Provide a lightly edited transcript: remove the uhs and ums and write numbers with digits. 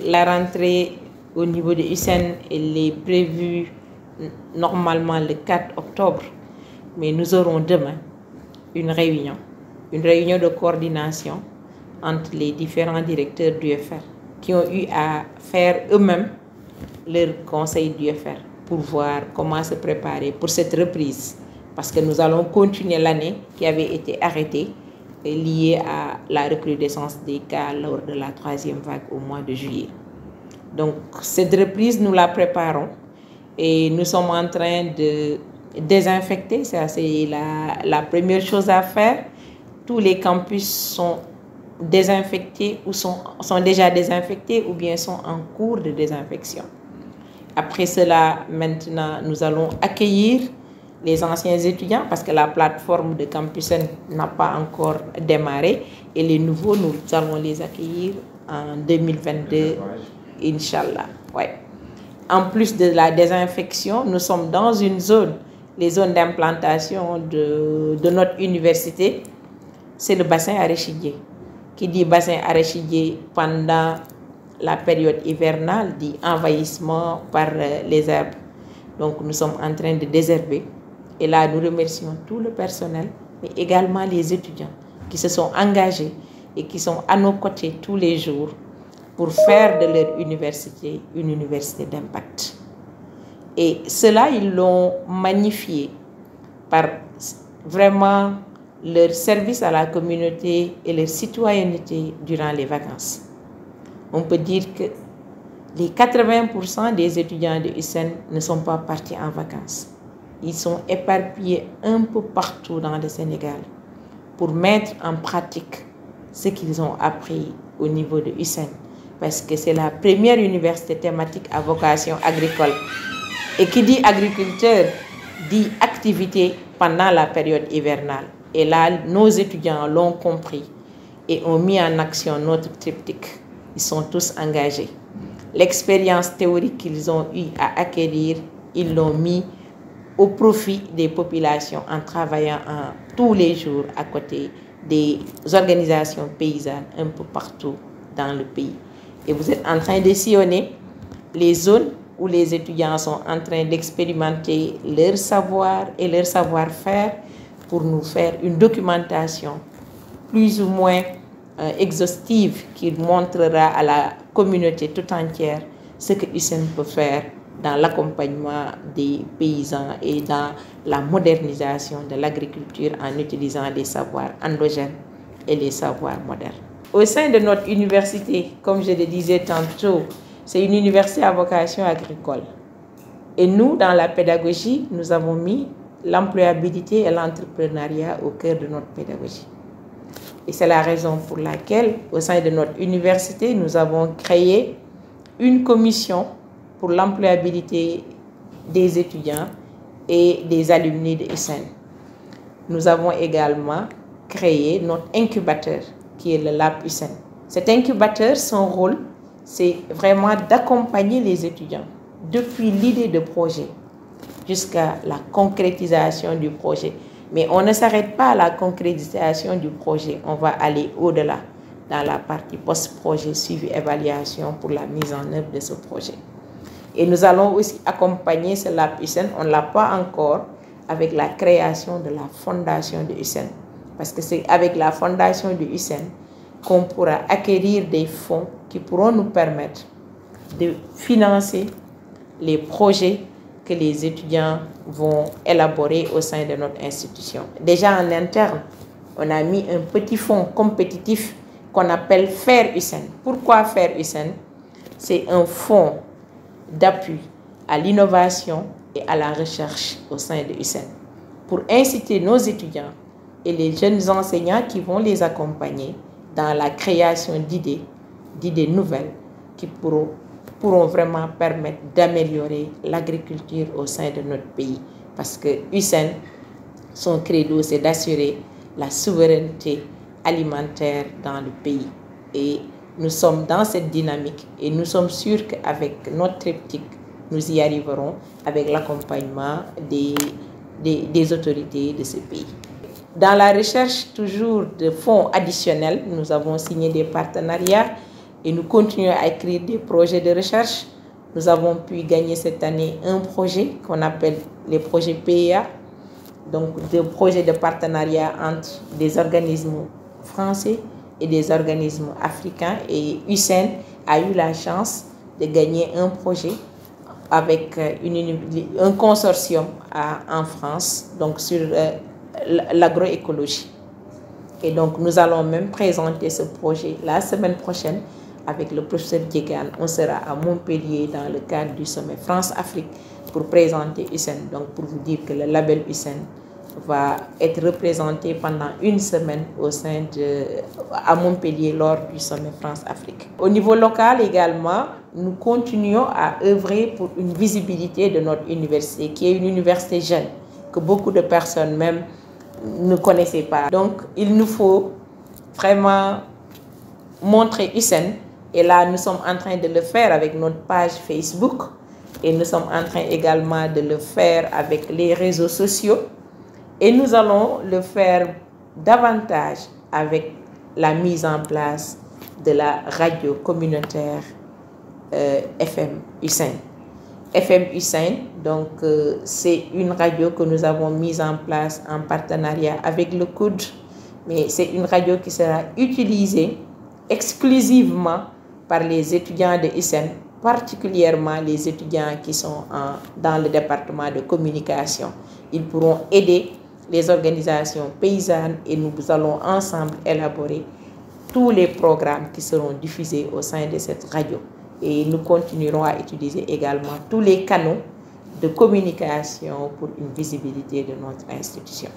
La rentrée au niveau de USSEN, elle est prévue normalement le 4 octobre, mais nous aurons demain une réunion de coordination entre les différents directeurs d'UFR qui ont eu à faire eux-mêmes leur conseil d'UFR pour voir comment se préparer pour cette reprise. Parce que nous allons continuer l'année qui avait été arrêtée liée à la recrudescence des cas lors de la 3e vague au mois de juillet. Donc cette reprise, nous la préparons et nous sommes en train de désinfecter. C'est la première chose à faire. Tous les campus sont désinfectés ou sont déjà désinfectés ou bien sont en cours de désinfection. Après cela, maintenant, nous allons accueillir les anciens étudiants parce que la plateforme de Campusen n'a pas encore démarré et les nouveaux, nous allons les accueillir en 2022, Inch'Allah. Ouais. En plus de la désinfection, nous sommes dans une zone, les zones d'implantation de notre université, c'est le bassin arachidier. Qui dit bassin arachidier pendant la période hivernale dit envahissement par les herbes. Donc nous sommes en train de désherber. Et là, nous remercions tout le personnel, mais également les étudiants qui se sont engagés et qui sont à nos côtés tous les jours pour faire de leur université une université d'impact. Et cela, ils l'ont magnifié par vraiment leur service à la communauté et leur citoyenneté durant les vacances. On peut dire que les 80% des étudiants de USSEN ne sont pas partis en vacances. Ils sont éparpillés un peu partout dans le Sénégal pour mettre en pratique ce qu'ils ont appris au niveau de USSEN. Parce que c'est la première université thématique à vocation agricole. Et qui dit agriculteur dit activité pendant la période hivernale. Et là, nos étudiants l'ont compris et ont mis en action notre triptyque. Ils sont tous engagés. L'expérience théorique qu'ils ont eu à acquérir, ils l'ont mis au profit des populations en travaillant tous les jours à côté des organisations paysannes un peu partout dans le pays. Et vous êtes en train de sillonner les zones où les étudiants sont en train d'expérimenter leur savoir et leur savoir-faire pour nous faire une documentation plus ou moins exhaustive qui montrera à la communauté tout entière ce que USSEN peut faire dans l'accompagnement des paysans et dans la modernisation de l'agriculture en utilisant les savoirs endogènes et les savoirs modernes. Au sein de notre université, comme je le disais tantôt, c'est une université à vocation agricole. Et nous, dans la pédagogie, nous avons mis l'employabilité et l'entrepreneuriat au cœur de notre pédagogie. Et c'est la raison pour laquelle, au sein de notre université, nous avons créé une commission pour l'employabilité des étudiants et des alumni de USSEN. Nous avons également créé notre incubateur, qui est le Lab USSEN. Cet incubateur, son rôle, c'est vraiment d'accompagner les étudiants depuis l'idée de projet jusqu'à la concrétisation du projet. Mais on ne s'arrête pas à la concrétisation du projet, on va aller au-delà dans la partie post-projet, suivi, évaluation pour la mise en œuvre de ce projet. Et nous allons aussi accompagner ce Lab USSEN, on ne l'a pas encore, avec la création de la fondation de USSEN. Parce que c'est avec la fondation de USSEN qu'on pourra acquérir des fonds qui pourront nous permettre de financer les projets que les étudiants vont élaborer au sein de notre institution. Déjà en interne, on a mis un petit fonds compétitif qu'on appelle FAIR USSEN. Pourquoi FAIR USSEN? C'est un fonds d'appui à l'innovation et à la recherche au sein de USSEN pour inciter nos étudiants et les jeunes enseignants qui vont les accompagner dans la création d'idées nouvelles qui pourront vraiment permettre d'améliorer l'agriculture au sein de notre pays. Parce que USSEN, son credo, c'est d'assurer la souveraineté alimentaire dans le pays. Et nous sommes dans cette dynamique et nous sommes sûrs qu'avec notre triptyque, nous y arriverons avec l'accompagnement des autorités de ce pays. Dans la recherche toujours de fonds additionnels, nous avons signé des partenariats et nous continuons à écrire des projets de recherche. Nous avons pu gagner cette année un projet qu'on appelle les projets PEA, donc des projets de partenariat entre des organismes français et des organismes africains. Et USAID a eu la chance de gagner un projet avec un consortium en France, donc sur l'agroécologie. Et donc nous allons même présenter ce projet la semaine prochaine avec le professeur Djegan. On sera à Montpellier dans le cadre du sommet France-Afrique pour présenter USAID. Donc pour vous dire que le label USAID va être représenté pendant une semaine à Montpellier lors du sommet France-Afrique. Au niveau local également, nous continuons à œuvrer pour une visibilité de notre université, qui est une université jeune, que beaucoup de personnes même ne connaissaient pas. Donc il nous faut vraiment montrer USAID. Et là, nous sommes en train de le faire avec notre page Facebook. Et nous sommes en train également de le faire avec les réseaux sociaux. Et nous allons le faire davantage avec la mise en place de la radio communautaire FM USAID. FM USAID, donc c'est une radio que nous avons mise en place en partenariat avec le COUD, mais c'est une radio qui sera utilisée exclusivement par les étudiants de USAID, particulièrement les étudiants qui sont dans le département de communication. Ils pourront aider les organisations paysannes et nous allons ensemble élaborer tous les programmes qui seront diffusés au sein de cette radio. Et nous continuerons à utiliser également tous les canaux de communication pour une visibilité de notre institution.